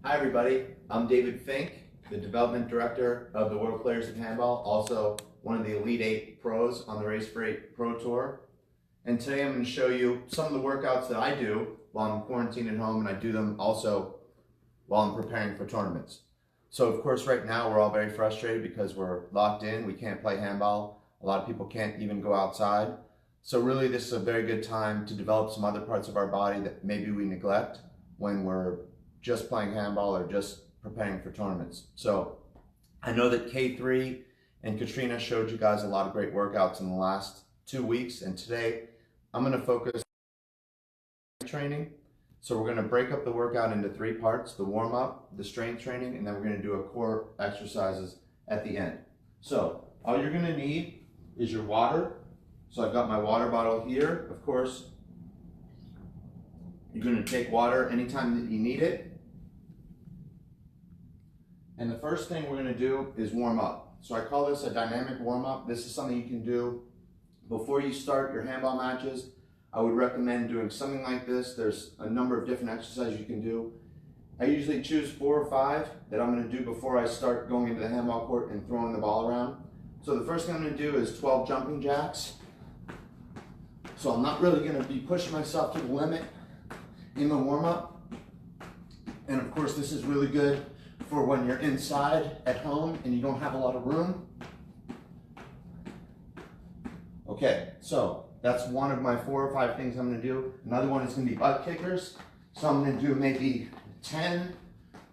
Hi everybody, I'm David Fink, the Development Director of the World Players of Handball, also one of the Elite 8 pros on the Race for 8 Pro Tour. And today I'm going to show you some of the workouts that I do while I'm quarantined at home, and I do them also while I'm preparing for tournaments. So of course right now we're all very frustrated because we're locked in, we can't play handball, a lot of people can't even go outside. So really this is a very good time to develop some other parts of our body that maybe we neglect when we're just playing handball or just preparing for tournaments. So I know that K3 and Catriona showed you guys a lot of great workouts in the last 2 weeks, and today I'm going to focus on training. So we're going to break up the workout into 3 parts: the warm-up, the strength training, and then we're going to do a core exercises at the end. So all you're going to need is your water. So I've got my water bottle here. Of course, you're going to take water anytime that you need it. And the first thing we're going to do is warm up. So I call this a dynamic warm up. This is something you can do before you start your handball matches. I would recommend doing something like this. There's a number of different exercises you can do. I usually choose 4 or 5 that I'm going to do before I start going into the handball court and throwing the ball around. So the first thing I'm going to do is 12 jumping jacks. So I'm not really going to be pushing myself to the limit in the warm-up. And of course this is really good for when you're inside at home and you don't have a lot of room. Okay, so that's one of my 4 or 5 things I'm going to do. Another one is going to be butt kickers. So I'm going to do maybe 10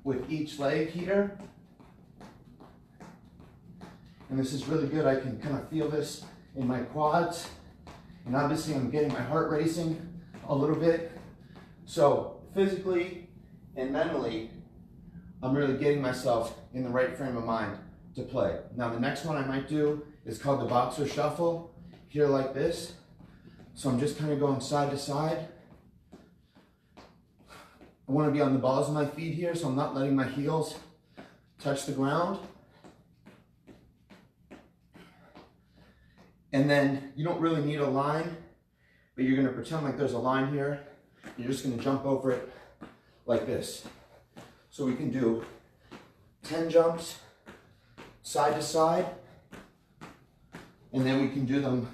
with each leg here. And this is really good. I can kind of feel this in my quads. And obviously I'm getting my heart racing a little bit. So physically and mentally, I'm really getting myself in the right frame of mind to play. Now the next one I might do is called the boxer shuffle, here like this. So I'm just kind of going side to side. I want to be on the balls of my feet here, so I'm not letting my heels touch the ground. And then you don't really need a line, but you're going to pretend like there's a line here. You're just going to jump over it like this. So we can do 10 jumps side to side, and then we can do them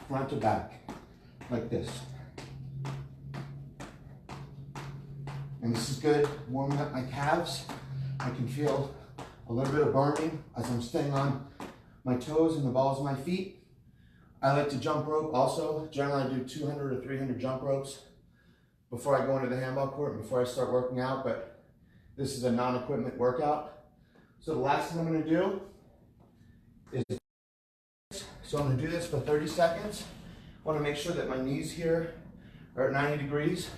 front to back like this. And this is good, warming up my calves. I can feel a little bit of burning as I'm staying on my toes and the balls of my feet. I like to jump rope also. Generally I do 200 or 300 jump ropes before I go into the handball court and before I start working out, but this is a non-equipment workout. So the last thing I'm going to do is, so I'm going to do this for 30 seconds. I want to make sure that my knees here are at 90 degrees.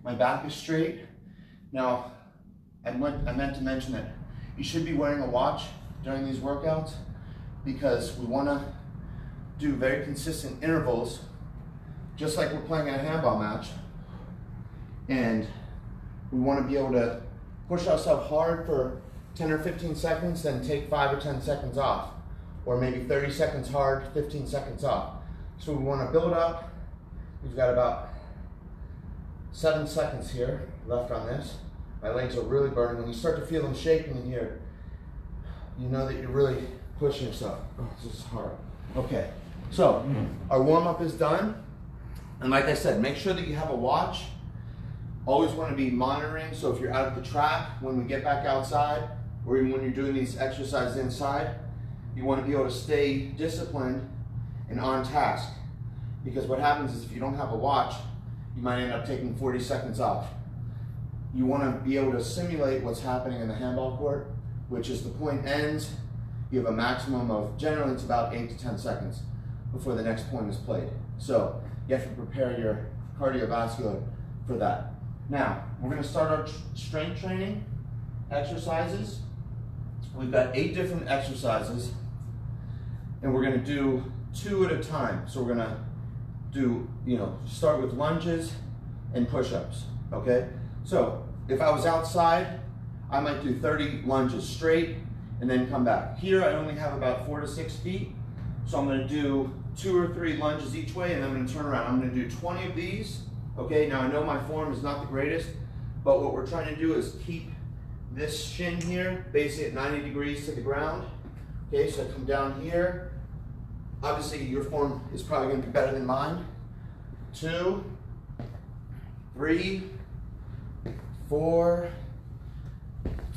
My back is straight. Now, I meant to mention that you should be wearing a watch during these workouts because we want to do very consistent intervals, just like we're playing in a handball match. And we want to be able to push ourselves hard for 10 or 15 seconds, then take 5 or 10 seconds off. Or maybe 30 seconds hard, 15 seconds off. So we want to build up. We've got about 7 seconds here left on this. My legs are really burning. When you start to feel them shaking in here, you know that you're really pushing yourself. Oh, this is hard. Okay, so our warm-up is done. And like I said, make sure that you have a watch. Always want to be monitoring, so if you're out at the track, when we get back outside, or even when you're doing these exercises inside, you want to be able to stay disciplined and on task. Because what happens is if you don't have a watch, you might end up taking 40 seconds off. You want to be able to simulate what's happening in the handball court, which is the point ends, you have a maximum of, generally it's about 8 to 10 seconds before the next point is played. So you have to prepare your cardiovascular for that. Now, we're going to start our strength training exercises. We've got 8 different exercises, and we're going to do 2 at a time. So we're going to do, start with lunges and push-ups, okay? So if I was outside, I might do 30 lunges straight and then come back. Here I only have about 4 to 6 feet, so I'm going to do 2 or 3 lunges each way, and I'm going to turn around. I'm going to do 20 of these. Okay, now I know my form is not the greatest, but what we're trying to do is keep this shin here, basically at 90 degrees to the ground. Okay, so I come down here. Obviously your form is probably gonna be better than mine. 2, 3, 4,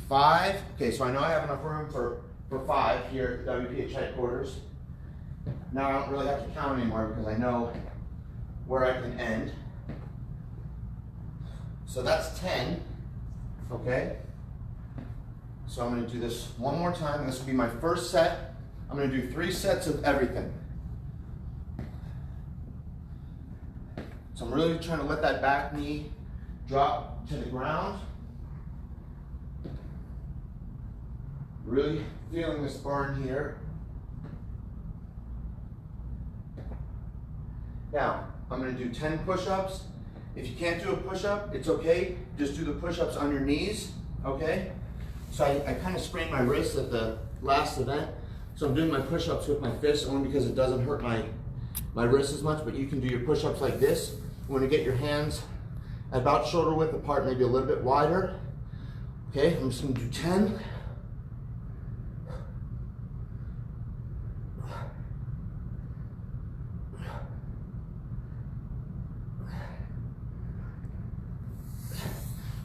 5. Okay, so I know I have enough room for 5 here at WPH headquarters. Now I don't really have to count anymore because I know where I can end. So that's 10, okay? So I'm gonna do this one more time. This will be my first set. I'm gonna do 3 sets of everything. So I'm really trying to let that back knee drop to the ground. Really feeling this burn here. Now, I'm gonna do 10 push-ups. If you can't do a push-up, it's okay. Just do the push-ups on your knees, okay? So I kind of sprained my wrist at the last event. So I'm doing my push-ups with my fist only because it doesn't hurt my wrist as much, but you can do your push-ups like this. You wanna get your hands about shoulder width apart, maybe a little bit wider. Okay, I'm just gonna do 10.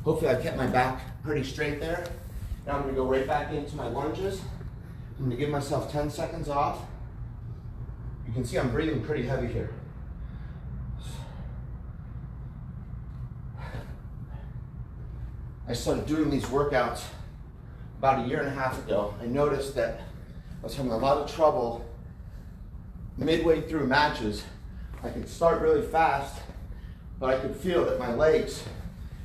Hopefully I kept my back pretty straight there. Now I'm gonna go right back into my lunges. I'm gonna give myself 10 seconds off. You can see I'm breathing pretty heavy here. I started doing these workouts about 1.5 years ago. I noticed that I was having a lot of trouble midway through matches. I could start really fast, but I could feel that my legs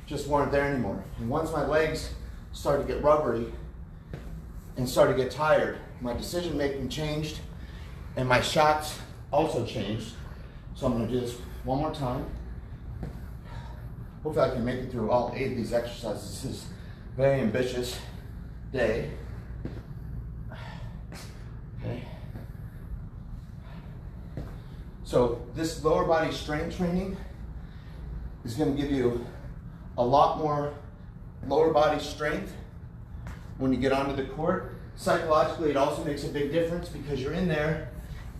just weren't there anymore. And once my legs started to get rubbery and started to get tired, my decision making changed and my shots also changed. So I'm gonna do this one more time. Hopefully I can make it through all 8 of these exercises. This is a very ambitious day. Okay. So this lower body strength training is gonna give you a lot more lower body strength when you get onto the court. Psychologically, it also makes a big difference because you're in there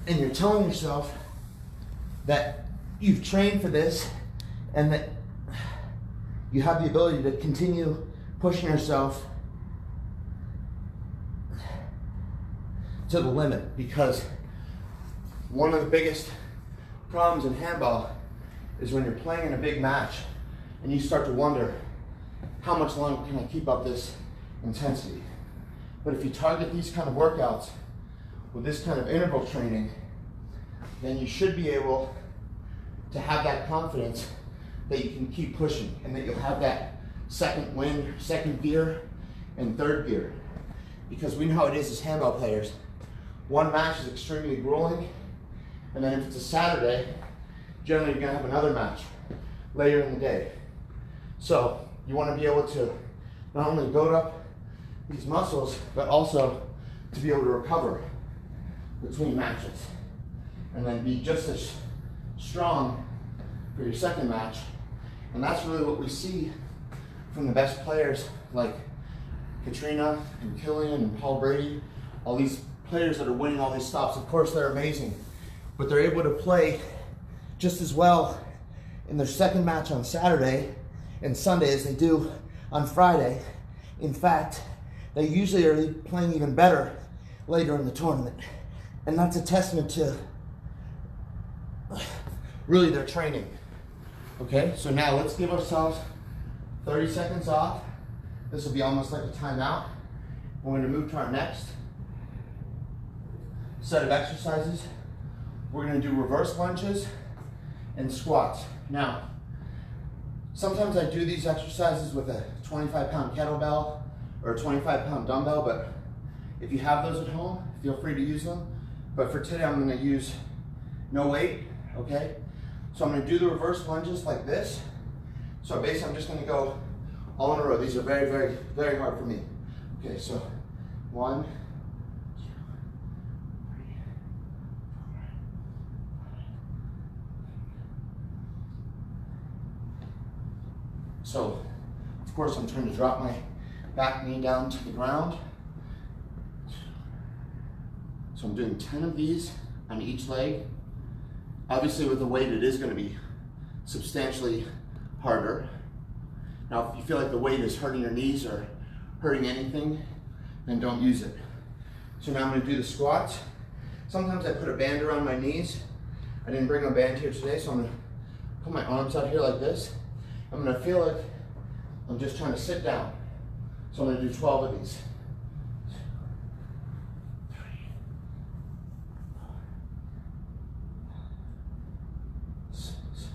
and you're telling yourself that you've trained for this and that you have the ability to continue pushing yourself to the limit, because one of the biggest problems in handball is when you're playing in a big match and you start to wonder, how much longer can I keep up this intensity? But if you target these kind of workouts with this kind of interval training, then you should be able to have that confidence that you can keep pushing and that you'll have that second wind, second gear, and third gear. Because we know how it is as handball players. One match is extremely grueling, and then if it's a Saturday, generally you're gonna have another match later in the day. So you want to be able to not only build up these muscles, but also to be able to recover between matches and then be just as strong for your second match. And that's really what we see from the best players like Catriona and Killian and Paul Brady, all these players that are winning all these stops. Of course, they're amazing, but they're able to play just as well in their second match on Saturday and Sunday as they do on Friday. In fact, they usually are playing even better later in the tournament. And that's a testament to really their training. Okay, so now let's give ourselves 30 seconds off. This will be almost like a timeout. We're gonna move to our next set of exercises. We're gonna do reverse lunges and squats. Now, sometimes I do these exercises with a 25-pound kettlebell or a 25-pound dumbbell, but if you have those at home, feel free to use them. But for today, I'm gonna use no weight, okay? So I'm gonna do the reverse lunges like this. So basically, I'm just gonna go all in a row. These are very, very, very hard for me. Okay, so 1, 2, 3, 4. So, of course, I'm trying to drop my back knee down to the ground. So I'm doing 10 of these on each leg. Obviously with the weight, it is gonna be substantially harder. Now, if you feel like the weight is hurting your knees or hurting anything, then don't use it. So now I'm gonna do the squats. Sometimes I put a band around my knees. I didn't bring a band here today, so I'm gonna put my arms out here like this. I'm gonna feel like I'm just trying to sit down. So I'm gonna do 12 of these. 2, 3, 4, 6.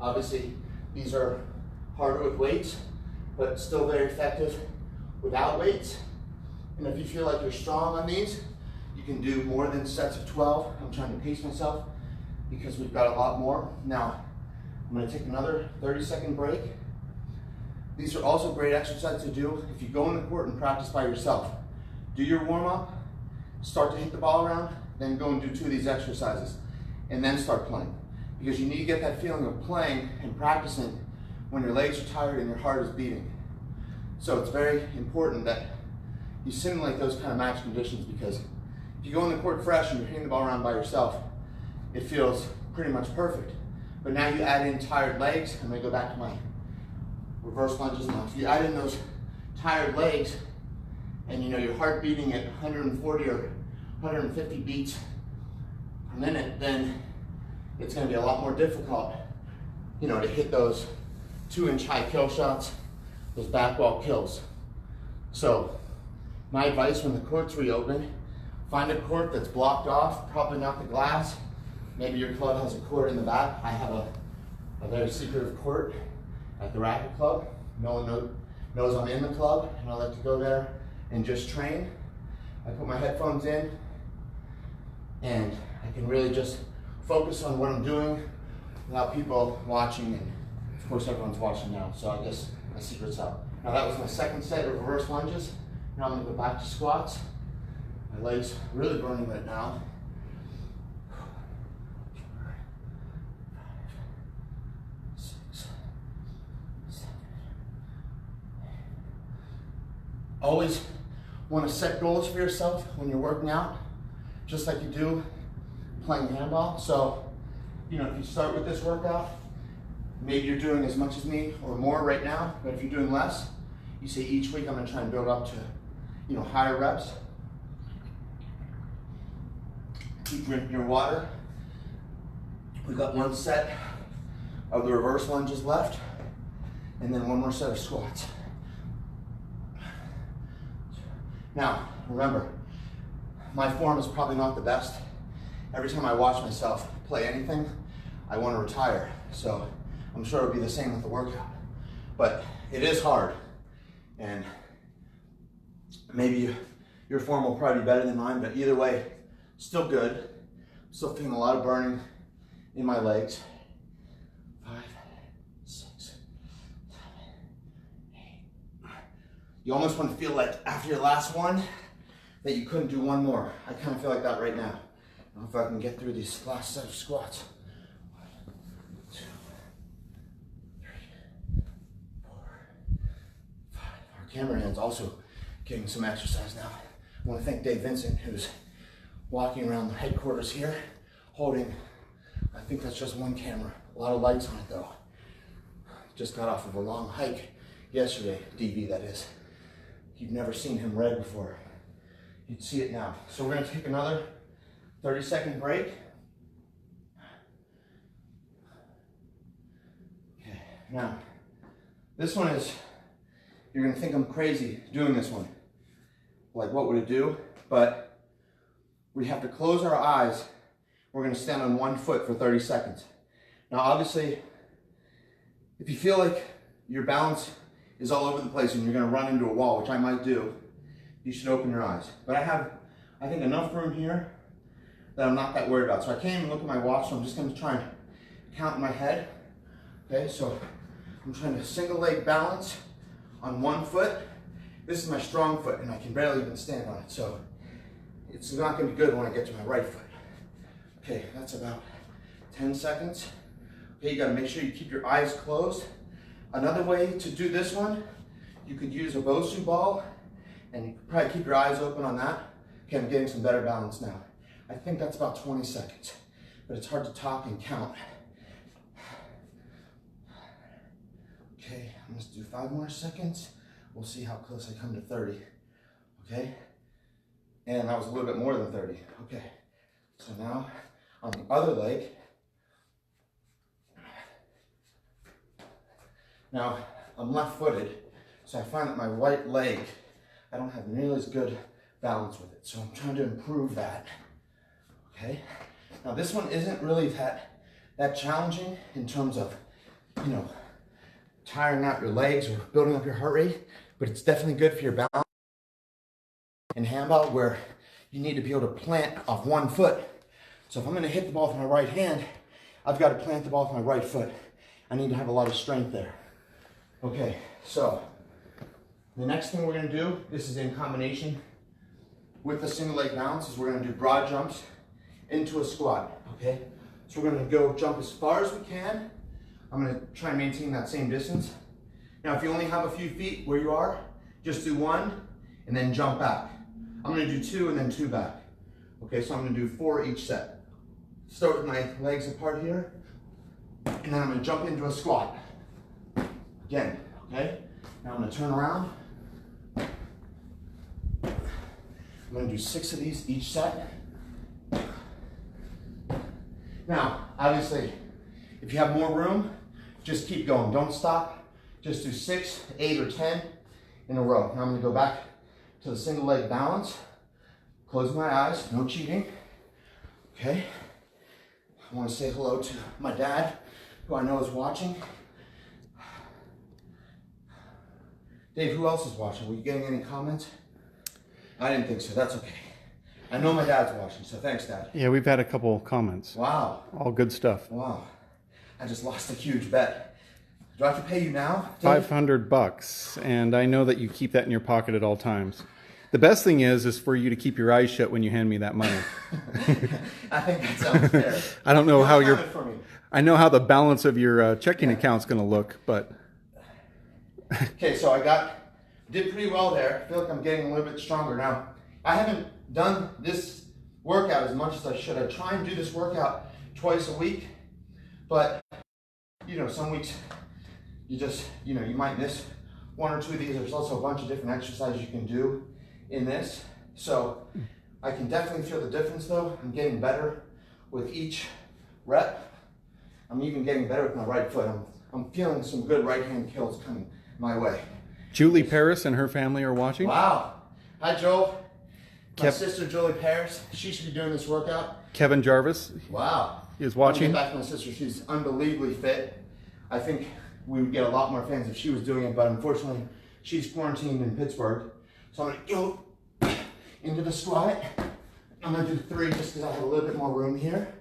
Obviously, these are harder with weights, but still very effective without weights. And if you feel like you're strong on these, you can do more than sets of 12. I'm trying to pace myself because we've got a lot more. Now, I'm gonna take another 30-second break. These are also great exercises to do if you go in the court and practice by yourself. Do your warm-up, start to hit the ball around, then go and do 2 of these exercises, and then start playing. Because you need to get that feeling of playing and practicing when your legs are tired and your heart is beating. So it's very important that you simulate those kind of match conditions, because if you go in the court fresh and you're hitting the ball around by yourself, it feels pretty much perfect. But now you add in tired legs. I'm gonna go back to my reverse lunges now. If you add in those tired legs and you know your heart beating at 140 or 150 beats per minute, then it's gonna be a lot more difficult, you know, to hit those 2-inch high kill shots, those back wall kills. So my advice when the courts reopen, find a court that's blocked off, probably not the glass. Maybe your club has a court in the back. I have a very secretive court at the racket club. No one knows I'm in the club, and I like to go there and just train. I put my headphones in, and I can really just focus on what I'm doing without people watching, and of course everyone's watching now, so I guess my secret's out. Now that was my second set of reverse lunges. Now I'm gonna go back to squats. My legs are really burning right now. 4, 5, 6, 7. Always want to set goals for yourself when you're working out, just like you do playing handball. So, you know, if you start with this workout, maybe you're doing as much as me or more right now, but if you're doing less, you say each week I'm gonna try and build up to, you know, higher reps. Keep drinking your water. We've got 1 set of the reverse lunges left, and then 1 more set of squats. Now, remember, my form is probably not the best. Every time I watch myself play anything, I want to retire. So I'm sure it'll be the same with the workout. But it is hard, and maybe your form will probably be better than mine, but either way, still good. Still feeling a lot of burning in my legs. 5, 6, 7, 8. You almost want to feel like after your last one that you couldn't do 1 more. I kind of feel like that right now. I don't know if I can get through these last set of squats. 1, 2, 3, 4, 5. Our cameraman's also getting some exercise now. I want to thank Dave Vincent, who's walking around the headquarters here, holding, I think that's just 1 camera. A lot of lights on it though. Just got off of a long hike yesterday, DV that is. You've never seen him red before. You'd see it now. So we're gonna take another 30-second break. Okay, now, this one is, you're gonna think I'm crazy doing this one. Like, what would it do? But we have to close our eyes. We're gonna stand on 1 foot for 30 seconds. Now, obviously, if you feel like your balance is all over the place and you're gonna run into a wall, which I might do, you should open your eyes. But I have, I think, enough room here that I'm not that worried about. So I can't even look at my watch, so I'm just gonna try and count in my head. Okay, so I'm trying to single leg balance on 1 foot. This is my strong foot, and I can barely even stand on it. So it's not gonna be good when I get to my right foot. Okay, that's about 10 seconds. Okay, you gotta make sure you keep your eyes closed. Another way to do this one, you could use a Bosu ball, and you could probably keep your eyes open on that. Okay, I'm getting some better balance now. I think that's about 20 seconds, but it's hard to talk and count. Okay, I'm gonna do 5 more seconds. We'll see how close I come to 30, okay? And that was a little bit more than 30, okay. So now, on the other leg. Now, I'm left-footed, so I find that my right leg, I don't have nearly as good balance with it. So I'm trying to improve that, okay? Now this one isn't really that challenging in terms of, you know, tiring out your legs or building up your heart rate, but it's definitely good for your balance in handball where you need to be able to plant off one foot. So if I'm gonna hit the ball with my right hand, I've got to plant the ball with my right foot. I need to have a lot of strength there. Okay, so the next thing we're gonna do, this is in combination with the single leg balance, is we're gonna do broad jumps into a squat, okay? So we're gonna go jump as far as we can. I'm gonna try and maintain that same distance. Now, if you only have a few feet where you are, just do 1 and then jump back. I'm gonna do 2 and then 2 back. Okay, so I'm gonna do 4 each set. Start with my legs apart here, and then I'm gonna jump into a squat. Again, okay? Now I'm gonna turn around. I'm gonna do 6 of these each set. Now, obviously, if you have more room, just keep going, don't stop. Just do 6, 8, or 10 in a row. Now I'm gonna go back to the single leg balance. Close my eyes, no cheating. Okay? I wanna say hello to my dad, who I know is watching. Dave, who else is watching? Were you getting any comments? I didn't think so, that's okay. I know my dad's watching, so thanks, Dad. Yeah, we've had a couple comments. Wow. All good stuff. Wow. I just lost a huge bet. Do I have to pay you now, Dave? $500, and I know that you keep that in your pocket at all times. The best thing is for you to keep your eyes shut when you hand me that money. I think that sounds fair. I don't know how your. I know how the balance of your checking account's going to look, but. Okay, so did pretty well there. I feel like I'm getting a little bit stronger now. I haven't done this workout as much as I should. I try and do this workout twice a week, but you know, some weeks you just, you know, you might miss 1 or 2 of these. There's also a bunch of different exercises you can do in this. So I can definitely feel the difference though. I'm getting better with each rep. I'm even getting better with my right foot. I'm feeling some good right hand kills coming my way. Julie Paris and her family are watching. Wow. Hi, Joel. My sister, Julie Paris. She should be doing this workout. Kevin Jarvis. Wow. Is watching. Get back to my sister. She's unbelievably fit. I think we would get a lot more fans if she was doing it, but unfortunately, she's quarantined in Pittsburgh. So I'm gonna go into the squat. I'm gonna do 3 just because I have a little bit more room here.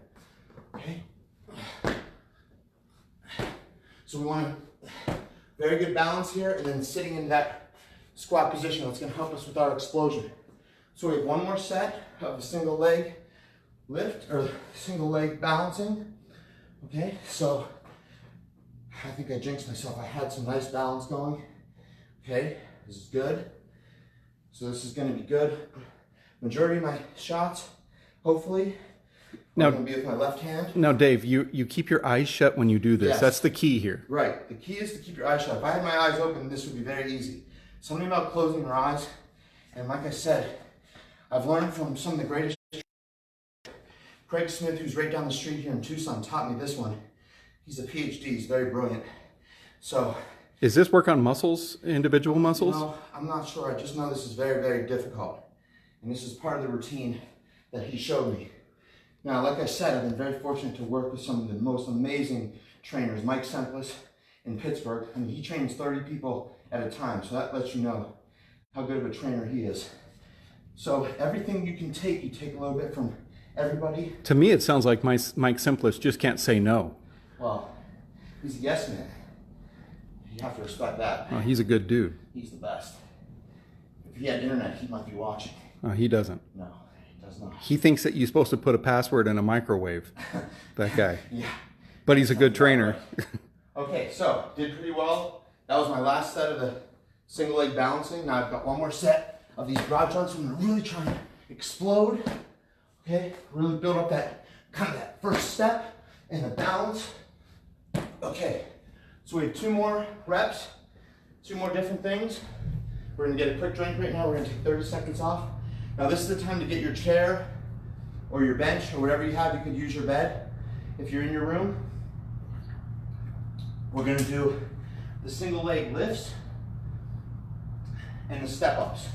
Okay. So we want very good balance here, and then sitting in that squat position, that's gonna help us with our explosion. So we have 1 more set of the single leg lift, or single leg balancing. Okay, so I think I jinxed myself. I had some nice balance going. Okay, this is good. So this is gonna be good. Majority of my shots, hopefully, are gonna be with my left hand. Now, Dave, you keep your eyes shut when you do this. Yes. That's the key here. Right, the key is to keep your eyes shut. If I had my eyes open, this would be very easy. Something about closing your eyes, and like I said, I've learned from some of the greatest. Craig Smith, who's right down the street here in Tucson, taught me this one. He's a PhD, he's very brilliant. So. Is this work on muscles, individual muscles? No, I'm not sure. I just know this is very, very difficult. And this is part of the routine that he showed me. Now, like I said, I've been very fortunate to work with some of the most amazing trainers. Mike Semplis in Pittsburgh. I mean, he trains 30 people at a time, so that lets you know how good of a trainer he is. So everything you can take, you take a little bit from everybody. To me, it sounds like Mike Semplis just can't say no. Well, he's a yes man. You have to respect that. Well, he's a good dude. He's the best. If he had internet, he might be watching. He doesn't. No, he does not. He thinks that you're supposed to put a password in a microwave. That guy. Yeah. But he's a good trainer. Okay, so did pretty well That was my last set of the single leg balancing. Now I've got one more set of these broad jumps. I'm gonna really try and explode. Okay, really build up that kind of that first step and the balance. Okay, so we have 2 more reps, 2 more different things. We're gonna get a quick drink right now. We're gonna take 30 seconds off. Now this is the time to get your chair or your bench or whatever you have. You could use your bed if you're in your room. We're gonna do the single leg lifts and the step ups.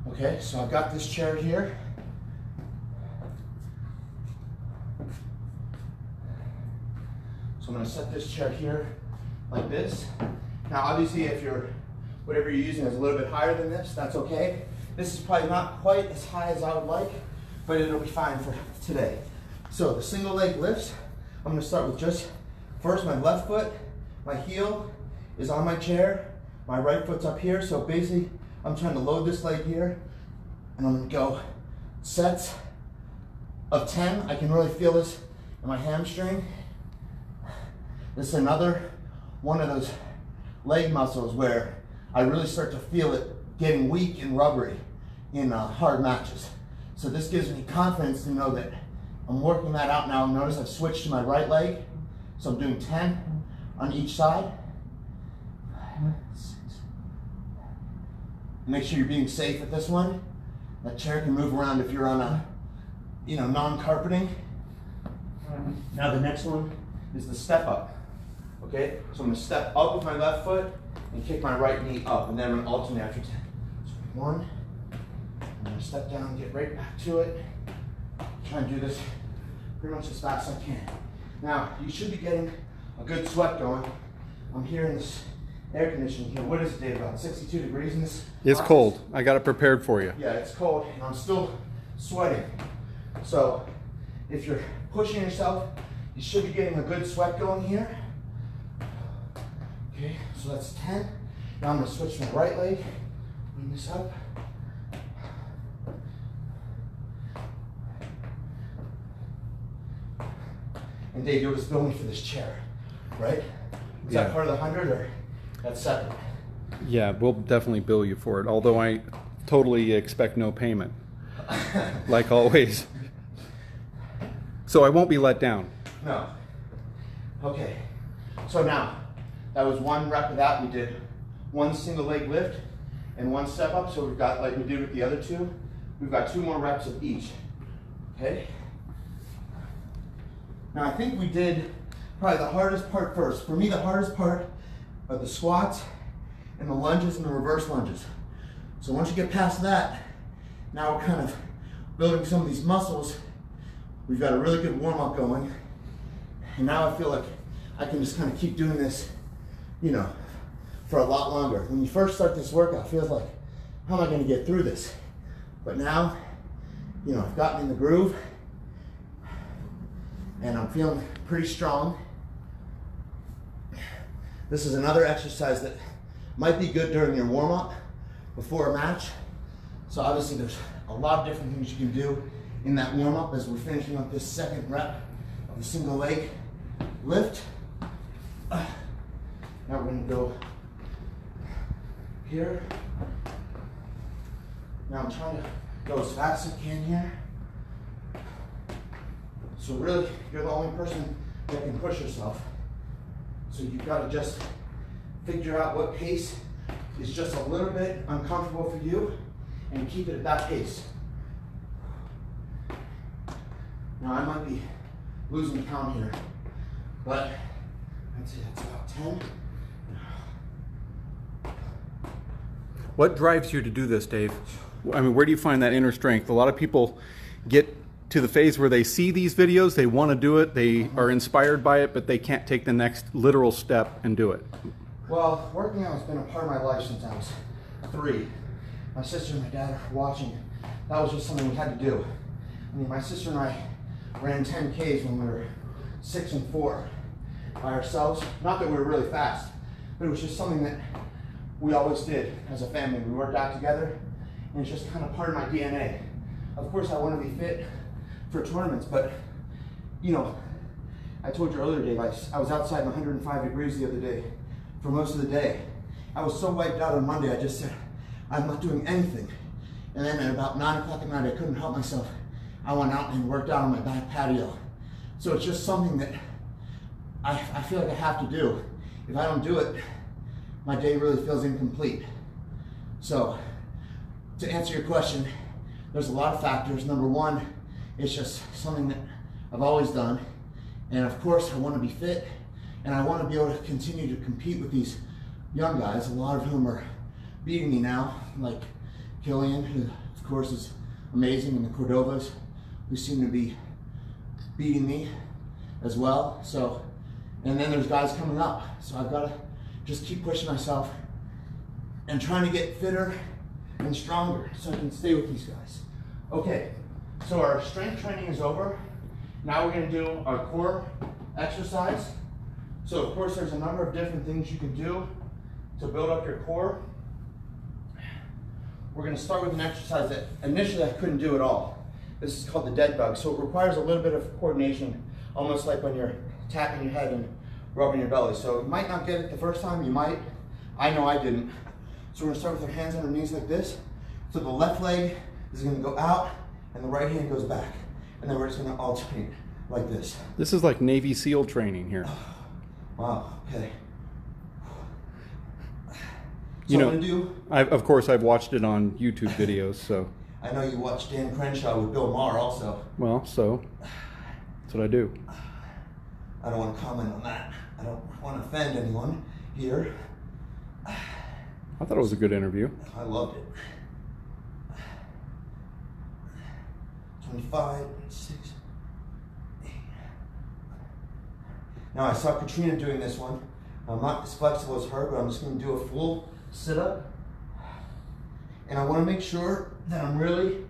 Okay, so I've got this chair here. So I'm gonna set this chair here like this. Now obviously if whatever you're using is a little bit higher than this, that's okay. This is probably not quite as high as I would like, but it'll be fine for today. So the single leg lifts, I'm gonna start with just first my left foot, my heel is on my chair, my right foot's up here. So basically I'm trying to load this leg here and I'm gonna go sets of 10. I can really feel this in my hamstring. This is another one of those leg muscles where I really start to feel it getting weak and rubbery in hard matches. So this gives me confidence to know that I'm working that out now. Notice I've switched to my right leg. So I'm doing 10 on each side. Make sure you're being safe with this one. That chair can move around if you're on a, non-carpeting. Now the next one is the step up. Okay, so I'm gonna step up with my left foot and kick my right knee up, and then I'm gonna alternate after 10. So 1, I'm gonna step down and get right back to it. Try and do this pretty much as fast as I can. Now, you should be getting a good sweat going. I'm here in this air conditioning here. What is it, Dave? About 62 degrees in this? It's office? cold. I got it prepared for you. Yeah, it's cold, and I'm still sweating. So, if you're pushing yourself, you should be getting a good sweat going here. Okay, so that's 10. Now I'm gonna switch my right leg, bring this up. And Dave, you'll just bill me for this chair, right? Is that part of the 100 or that's separate? Yeah, we'll definitely bill you for it, although I totally expect no payment, like always. So I won't be let down. No. Okay, so now, that was 1 rep of that. We did 1 single leg lift and 1 step up. So we've got, like we did with the other 2, we've got 2 more reps of each. Okay? Now I think we did probably the hardest part first. For me, the hardest part are the squats and the lunges and the reverse lunges. So once you get past that, now we're kind of building some of these muscles. We've got a really good warm up going. And now I feel like I can just kind of keep doing this, for a lot longer. When you first start this workout, it feels like, how am I going to get through this? But now, I've gotten in the groove and I'm feeling pretty strong. This is another exercise that might be good during your warm-up before a match. So obviously there's a lot of different things you can do in that warm-up as we're finishing up this 2nd rep of the single leg lift. Now we're going to go here. Now I'm trying to go as fast as I can here. So really, you're the only person that can push yourself. So you've got to just figure out what pace is just a little bit uncomfortable for you and keep it at that pace. Now I might be losing count here, but I'd say that's about 10. What drives you to do this, Dave? I mean, where do you find that inner strength? A lot of people get to the phase where they see these videos, they want to do it, they are inspired by it, but they can't take the next literal step and do it. Well, working out has been a part of my life since I was 3. My sister and my dad are watching. That was just something we had to do. I mean, my sister and I ran 10Ks when we were 6 and 4 by ourselves. Not that we were really fast, but it was just something that we always did as a family. We worked out together, and it's just kind of part of my DNA. Of course, I want to be fit for tournaments, but I told you earlier, Dave, I was outside in 105 degrees the other day for most of the day. I was so wiped out on Monday, I just said, I'm not doing anything. And then at about 9 o'clock at night, I couldn't help myself. I went out and worked out on my back patio. So it's just something that I feel like I have to do. If I don't do it, my day really feels incomplete. So to answer your question, there's a lot of factors. Number one, it's just something that I've always done. And of course, I want to be fit, and I want to be able to continue to compete with these young guys, a lot of whom are beating me now, like Killian, who of course is amazing, and the Cordovas, who seem to be beating me as well. So, and then there's guys coming up. So I've got to just keep pushing myself and trying to get fitter and stronger so I can stay with these guys. Okay, so our strength training is over. Now we're going to do our core exercise. So of course there's a number of different things you can do to build up your core. We're going to start with an exercise that initially I couldn't do at all. This is called the dead bug. So it requires a little bit of coordination, almost like when you're tapping your head and rubbing your belly. So you might not get it the first time, you might. I know I didn't. So we're going to start with our hands on our knees like this. So the left leg is going to go out and the right hand goes back. And then we're just going to alternate like this. This is like Navy SEAL training here. Wow, okay. You know, of course I've watched it on YouTube videos, so. I know you watched Dan Crenshaw with Bill Maher also. Well, so that's what I do. I don't want to comment on that. I don't want to offend anyone here. I thought it was a good interview. I loved it. 25, 6, 8. Now I saw Catriona doing this one. I'm not as flexible as her, but I'm just going to do a full sit-up. And I want to make sure that I'm really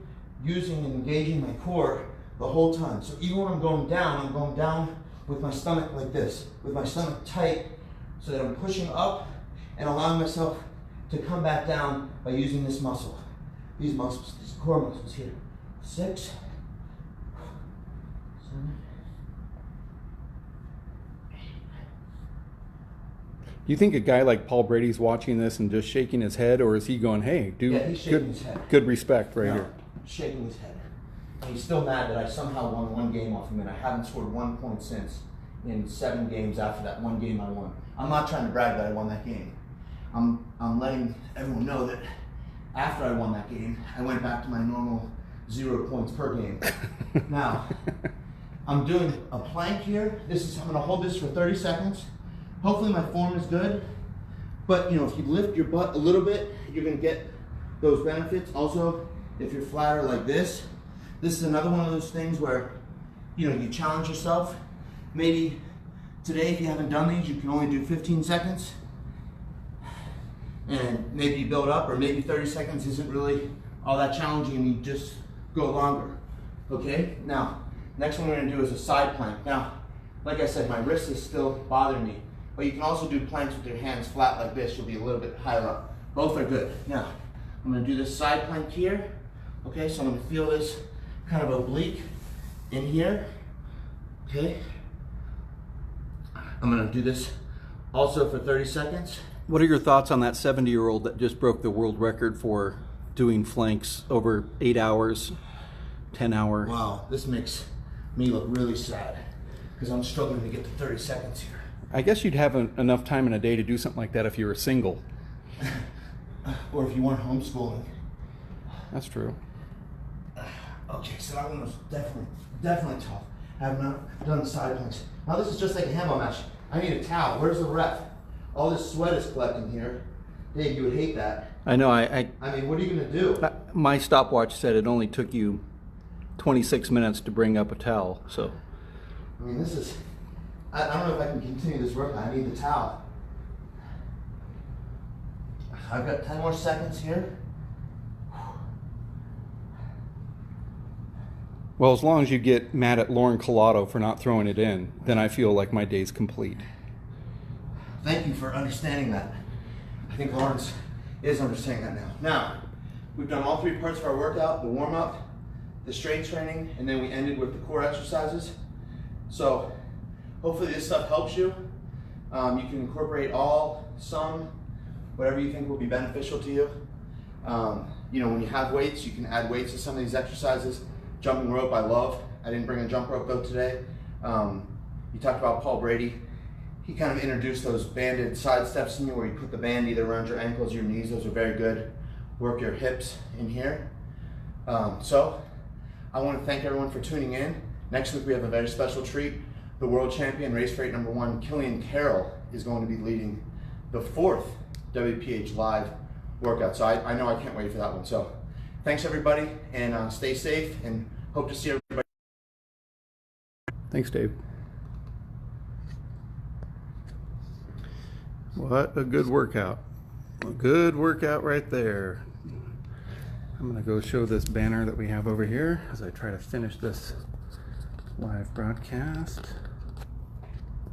using and engaging my core the whole time. So even when I'm going down with my stomach like this, with my stomach tight, so that I'm pushing up and allowing myself to come back down by using this muscle. These muscles, these core muscles here. 6, 7, 8. Do you think a guy like Paul Brady's watching this and just shaking his head, or is he going, hey, dude, Yeah, he's shaking his head. Good respect right here. Shaking his head. And he's still mad that I somehow won one game off him, and I haven't scored 1 point since in 7 games after that one game I won. I'm not trying to brag that I won that game. I'm letting everyone know that after I won that game, I went back to my normal 0 points per game. Now, I'm doing a plank here. I'm gonna hold this for 30 seconds. Hopefully my form is good, but you know, if you lift your butt a little bit, you're gonna get those benefits. Also, if you're flatter like this is another one of those things where, you know, you challenge yourself. Maybe today, if you haven't done these, you can only do 15 seconds. And maybe you build up, or maybe 30 seconds isn't really all that challenging and you just go longer. Okay, now, next one we're gonna do is a side plank. Now, like I said, my wrist is still bothering me, but you can also do planks with your hands flat like this. You'll be a little bit higher up. Both are good. Now, I'm gonna do this side plank here. Okay, so I'm gonna feel this kind of oblique in here. Okay, I'm gonna do this also for 30 seconds. What are your thoughts on that 70-year-old that just broke the world record for doing flanks over 8 hours, 10 hour? Wow, this makes me look really sad because I'm struggling to get to 30 seconds here. I guess you'd have enough time in a day to do something like that if you were single. Or if you weren't homeschooling. That's true. Okay, so that one was definitely tough. I have not done side planks. Now this is just like a handball match. I need a towel. Where's the ref? All this sweat is collecting here. Dave, you would hate that. I know. I mean, what are you going to do? My stopwatch said it only took you 26 minutes to bring up a towel. So. I mean, this is. I don't know if I can continue this workout. I need the towel. I've got 10 more seconds here. Well, as long as you get mad at Lauren Collado for not throwing it in, then I feel like my day's complete. Thank you for understanding that. I think Lawrence is understanding that now. Now, we've done all 3 parts of our workout, the warm-up, the strength training, and then we ended with the core exercises. So hopefully this stuff helps you. You can incorporate some whatever you think will be beneficial to you. You know, when you have weights, you can add weights to some of these exercises. Jumping rope, I love. I didn't bring a jump rope though today. You talked about Paul Brady. He kind of introduced those banded side steps in you where you put the band either around your ankles, your knees. Those are very good. Work your hips in here. So I want to thank everyone for tuning in. Next week we have a very special treat. The world champion, race freight #1, Killian Carroll, is going to be leading the 4th WPH Live workout. So I know I can't wait for that one. So thanks everybody, and stay safe, and hope to see everybody. Thanks, Dave. What a good workout. A good workout right there. I'm going to go show this banner that we have over here as I try to finish this live broadcast.